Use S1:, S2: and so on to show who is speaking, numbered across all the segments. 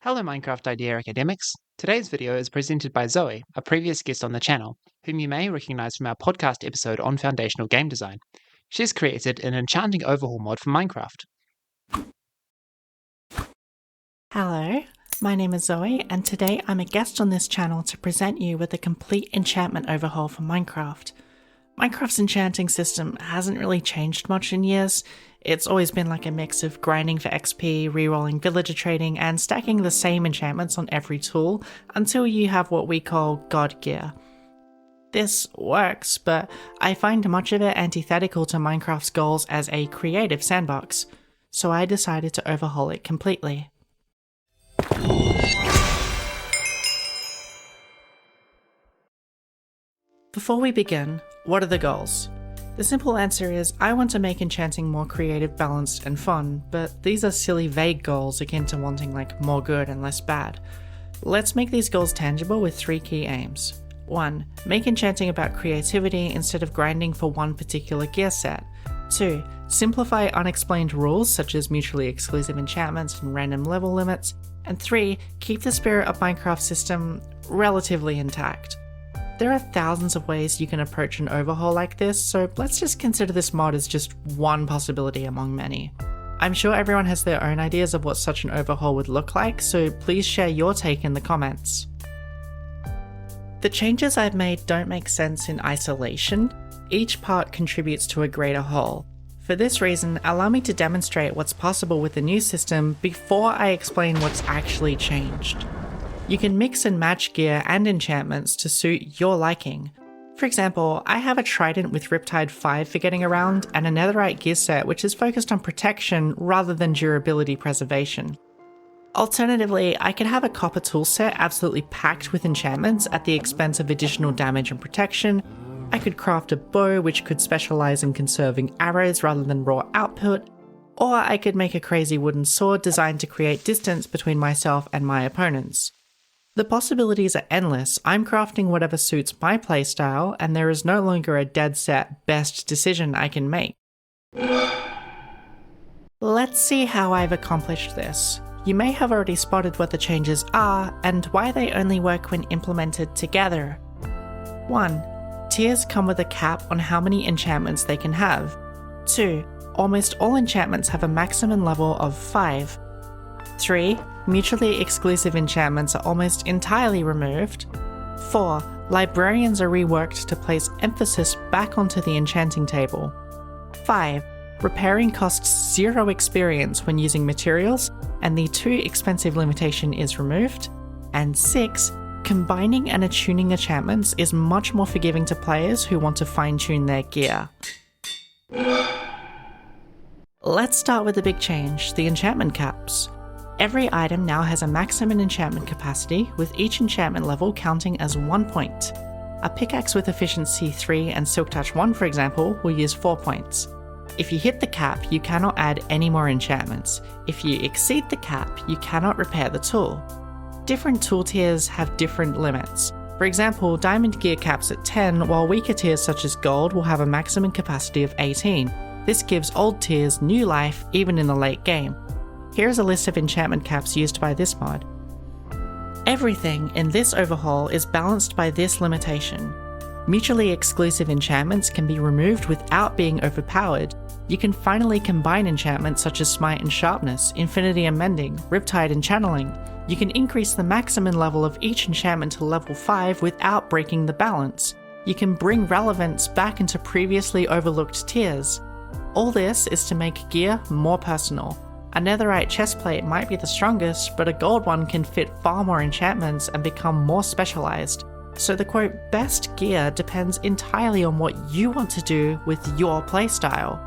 S1: Hello Minecraft Idea Academics. Today's video is presented by Zoey, a previous guest on the channel, whom you may recognize from our podcast episode on foundational game design. She's created an enchanting overhaul mod for Minecraft.
S2: Hello, my name is Zoey, and today I'm a guest on this channel to present you with a complete enchantment overhaul for Minecraft. Minecraft's enchanting system hasn't really changed much in years. It's always been like a mix of grinding for XP, rerolling villager trading, and stacking the same enchantments on every tool until you have what we call God gear. This works, but I find much of it antithetical to Minecraft's goals as a creative sandbox, so I decided to overhaul it completely. Before we begin, what are the goals? The simple answer is I want to make enchanting more creative, balanced, and fun, but these are silly, vague goals akin to wanting like more good and less bad. Let's make these goals tangible with 3 key aims. 1. Make enchanting about creativity instead of grinding for one particular gear set. 2. Simplify unexplained rules such as mutually exclusive enchantments and random level limits. And 3. Keep the spirit of Minecraft's system relatively intact. There are thousands of ways you can approach an overhaul like this, so let's just consider this mod as just one possibility among many. I'm sure everyone has their own ideas of what such an overhaul would look like, so please share your take in the comments. The changes I've made don't make sense in isolation. Each part contributes to a greater whole. For this reason, allow me to demonstrate what's possible with the new system before I explain what's actually changed. You can mix and match gear and enchantments to suit your liking. For example, I have a trident with Riptide 5 for getting around and a netherite gear set which is focused on protection rather than durability preservation. Alternatively, I could have a copper tool set absolutely packed with enchantments at the expense of additional damage and protection. I could craft a bow which could specialize in conserving arrows rather than raw output, or I could make a crazy wooden sword designed to create distance between myself and my opponents. The possibilities are endless. I'm crafting whatever suits my playstyle, and there is no longer a dead set best decision I can make. Let's see how I've accomplished this. You may have already spotted what the changes are, and why they only work when implemented together. 1. Tiers come with a cap on how many enchantments they can have. 2. Almost all enchantments have a maximum level of 5. 3. Mutually exclusive enchantments are almost entirely removed. 4. Librarians are reworked to place emphasis back onto the enchanting table. 5. Repairing costs 0 experience when using materials, and the too expensive limitation is removed. And 6. Combining and attuning enchantments is much more forgiving to players who want to fine-tune their gear. Let's start with the big change, the enchantment caps. Every item now has a maximum enchantment capacity, with each enchantment level counting as 1 point. A pickaxe with efficiency 3 and silk touch 1, for example, will use 4 points. If you hit the cap, you cannot add any more enchantments. If you exceed the cap, you cannot repair the tool. Different tool tiers have different limits. For example, diamond gear caps at 10, while weaker tiers such as gold will have a maximum capacity of 18. This gives old tiers new life even in the late game. Here is a list of enchantment caps used by this mod. Everything in this overhaul is balanced by this limitation. Mutually exclusive enchantments can be removed without being overpowered. You can finally combine enchantments such as Smite and Sharpness, Infinity and Mending, Riptide and Channeling. You can increase the maximum level of each enchantment to level 5 without breaking the balance. You can bring relevance back into previously overlooked tiers. All this is to make gear more personal. A netherite chestplate might be the strongest, but a gold one can fit far more enchantments and become more specialized. So the quote, best gear depends entirely on what you want to do with your playstyle.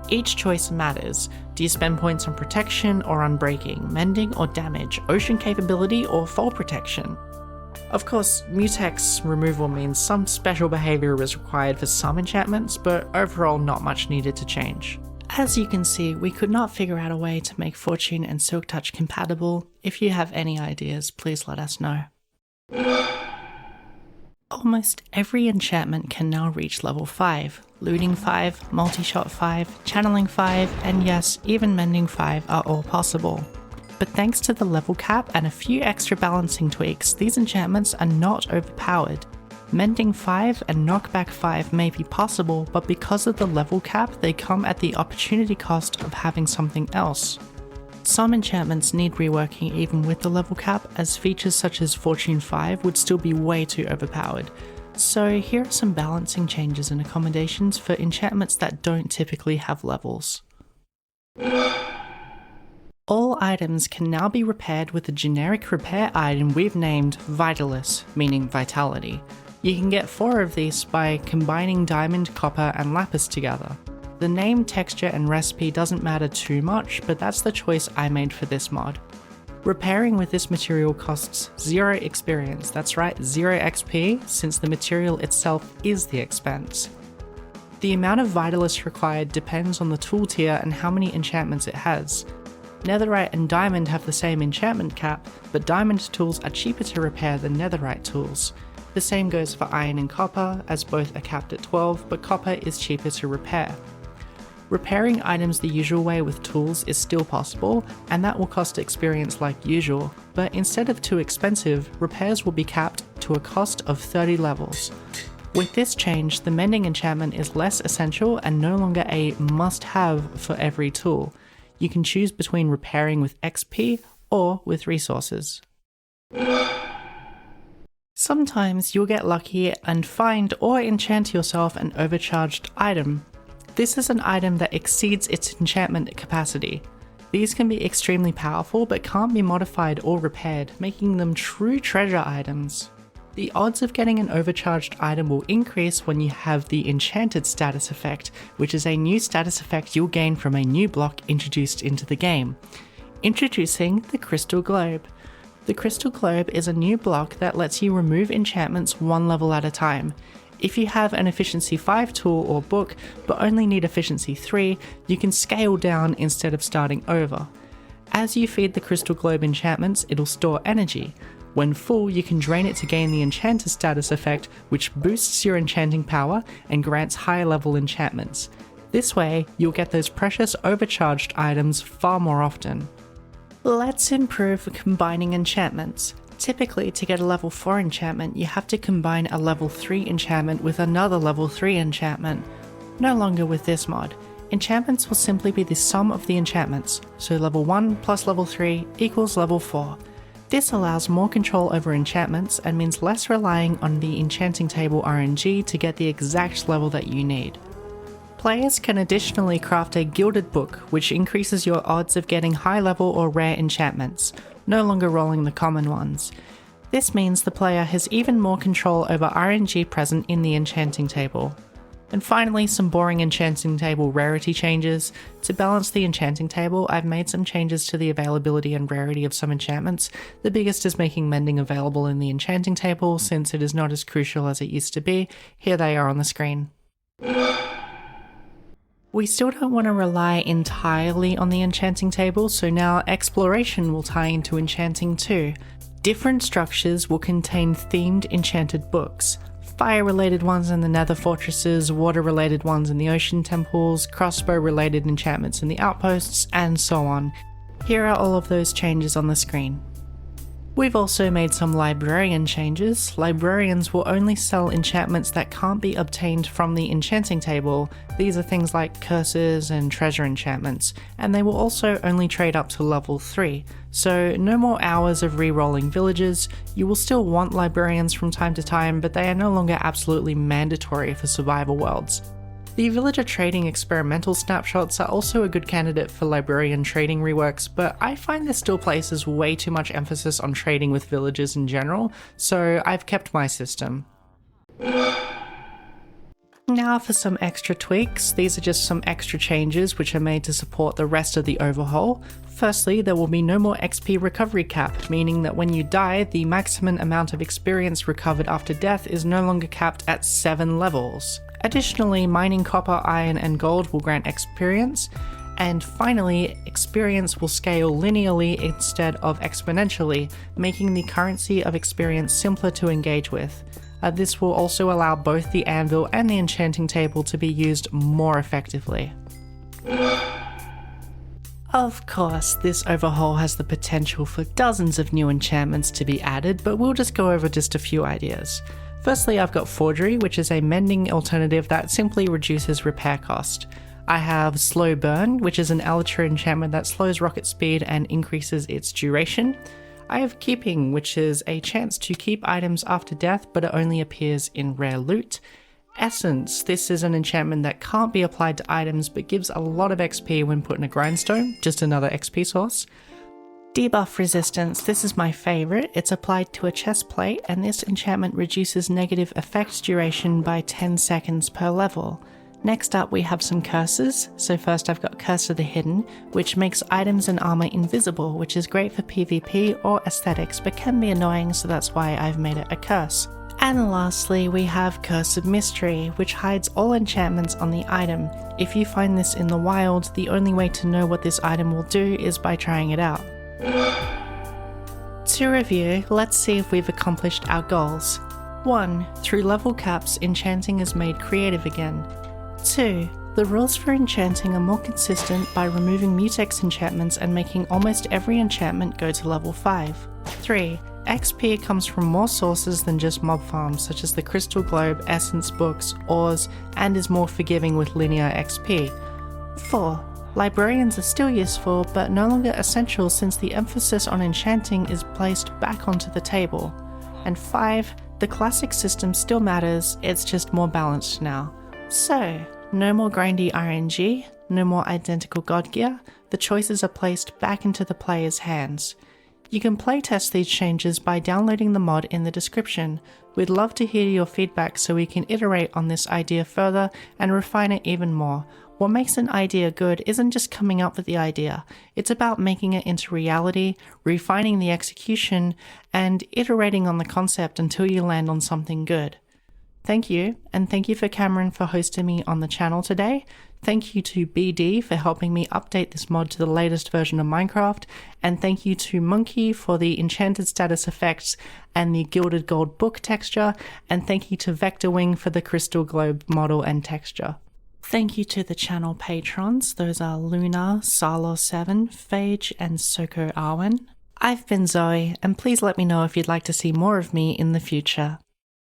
S2: Each choice matters. Do you spend points on protection or on breaking, mending or damage, ocean capability or fall protection? Of course, mutex removal means some special behavior is required for some enchantments, but overall not much needed to change. As you can see, we could not figure out a way to make Fortune and Silk Touch compatible. If you have any ideas, please let us know. Almost every enchantment can now reach level 5. Looting 5, multi-shot 5, channeling 5, and yes, even mending 5 are all possible. but thanks to the level cap and a few extra balancing tweaks, these enchantments are not overpowered. Mending 5 and knockback 5 may be possible, but because of the level cap, they come at the opportunity cost of having something else. Some enchantments need reworking even with the level cap, as features such as Fortune 5 would still be way too overpowered. So here are some balancing changes and accommodations for enchantments that don't typically have levels. All items can now be repaired with a generic repair item we've named Vitalis, meaning vitality. You can get 4 of these by combining diamond, copper, and lapis together. The name, texture, and recipe doesn't matter too much, but that's the choice I made for this mod. Repairing with this material costs 0 experience, that's right, 0 XP, since the material itself is the expense. The amount of Vitalis required depends on the tool tier and how many enchantments it has. Netherite and diamond have the same enchantment cap, but diamond tools are cheaper to repair than netherite tools. The same goes for iron and copper, as both are capped at 12, but copper is cheaper to repair. Repairing items the usual way with tools is still possible, and that will cost experience like usual, but instead of too expensive, repairs will be capped to a cost of 30 levels. With this change, the mending enchantment is less essential and no longer a must-have for every tool. You can choose between repairing with XP or with resources. Sometimes you'll get lucky and find or enchant yourself an overcharged item. This is an item that exceeds its enchantment capacity. These can be extremely powerful but can't be modified or repaired, making them true treasure items. The odds of getting an overcharged item will increase when you have the Enchanted status effect, which is a new status effect you'll gain from a new block introduced into the game. Introducing the Crystal Globe. The Crystal Globe is a new block that lets you remove enchantments 1 level at a time. If you have an Efficiency 5 tool or book, but only need Efficiency 3, you can scale down instead of starting over. As you feed the Crystal Globe enchantments, it'll store energy. When full, you can drain it to gain the Enchanter status effect, which boosts your enchanting power and grants higher level enchantments. This way, you'll get those precious overcharged items far more often. Let's improve combining enchantments. Typically, to get a level 4 enchantment, you have to combine a level 3 enchantment with another level 3 enchantment. No longer with this mod. Enchantments will simply be the sum of the enchantments, so level 1 plus level 3 equals level 4. This allows more control over enchantments and means less relying on the enchanting table RNG to get the exact level that you need. Players can additionally craft a gilded book, which increases your odds of getting high level or rare enchantments, no longer rolling the common ones. This means the player has even more control over RNG present in the enchanting table. And finally, some boring enchanting table rarity changes. To balance the enchanting table, I've made some changes to the availability and rarity of some enchantments. The biggest is making mending available in the enchanting table, since it is not as crucial as it used to be. Here they are on the screen. We still don't want to rely entirely on the enchanting table, so now exploration will tie into enchanting too. Different structures will contain themed enchanted books. Fire-related ones in the nether fortresses, water-related ones in the ocean temples, crossbow-related enchantments in the outposts, and so on. Here are all of those changes on the screen. We've also made some librarian changes. Librarians will only sell enchantments that can't be obtained from the enchanting table. These are things like curses and treasure enchantments, and they will also only trade up to level 3. So no more hours of rerolling villages. You will still want librarians from time to time, but they are no longer absolutely mandatory for survival worlds. The villager trading experimental snapshots are also a good candidate for librarian trading reworks, but I find this still places way too much emphasis on trading with villagers in general, so I've kept my system. Now for some extra tweaks. These are just some extra changes which are made to support the rest of the overhaul. Firstly, there will be no more XP recovery cap, meaning that when you die, the maximum amount of experience recovered after death is no longer capped at 7 levels. Additionally, mining copper, iron, and gold will grant experience. And finally, experience will scale linearly instead of exponentially, making the currency of experience simpler to engage with. This will also allow both the anvil and the enchanting table to be used more effectively. Of course, this overhaul has the potential for dozens of new enchantments to be added, but we'll just go over just a few ideas. Firstly, I've got Forgery, which is a mending alternative that simply reduces repair cost. I have Slow Burn, which is an Elytra enchantment that slows rocket speed and increases its duration. I have Keeping, which is a chance to keep items after death, but it only appears in rare loot. Essence, this is an enchantment that can't be applied to items but gives a lot of XP when put in a grindstone, just another XP source. Debuff Resistance, this is my favourite. It's applied to a chest plate, and this enchantment reduces negative effect duration by 10 seconds per level. Next up we have some curses. So first I've got Curse of the Hidden, which makes items and armor invisible, which is great for PvP or aesthetics but can be annoying, so that's why I've made it a curse. And lastly we have Curse of Mystery, which hides all enchantments on the item. If you find this in the wild, the only way to know what this item will do is by trying it out. To review, let's see if we've accomplished our goals. 1. Through level caps, enchanting is made creative again. 2. The rules for enchanting are more consistent by removing mutex enchantments and making almost every enchantment go to level 5. 3. XP comes from more sources than just mob farms, such as the Crystal Globe, Essence Books, Ores, and is more forgiving with linear XP. 4. Librarians are still useful, but no longer essential since the emphasis on enchanting is placed back onto the table. And 5. The classic system still matters, it's just more balanced now. So, no more grindy RNG, no more identical god gear, the choices are placed back into the player's hands. You can playtest these changes by downloading the mod in the description. We'd love to hear your feedback so we can iterate on this idea further and refine it even more. What makes an idea good isn't just coming up with the idea, it's about making it into reality, refining the execution, and iterating on the concept until you land on something good. Thank you, and thank you for Cameron for hosting me on the channel today. Thank you to BD for helping me update this mod to the latest version of Minecraft, and thank you to Monkey for the enchanted status effects and the gilded gold book texture, and thank you to Vector Wing for the crystal globe model and texture. Thank you to the channel patrons, those are Luna, Sarlo7, Phage, and Soko Awen. I've been Zoe, and please let me know if you'd like to see more of me in the future.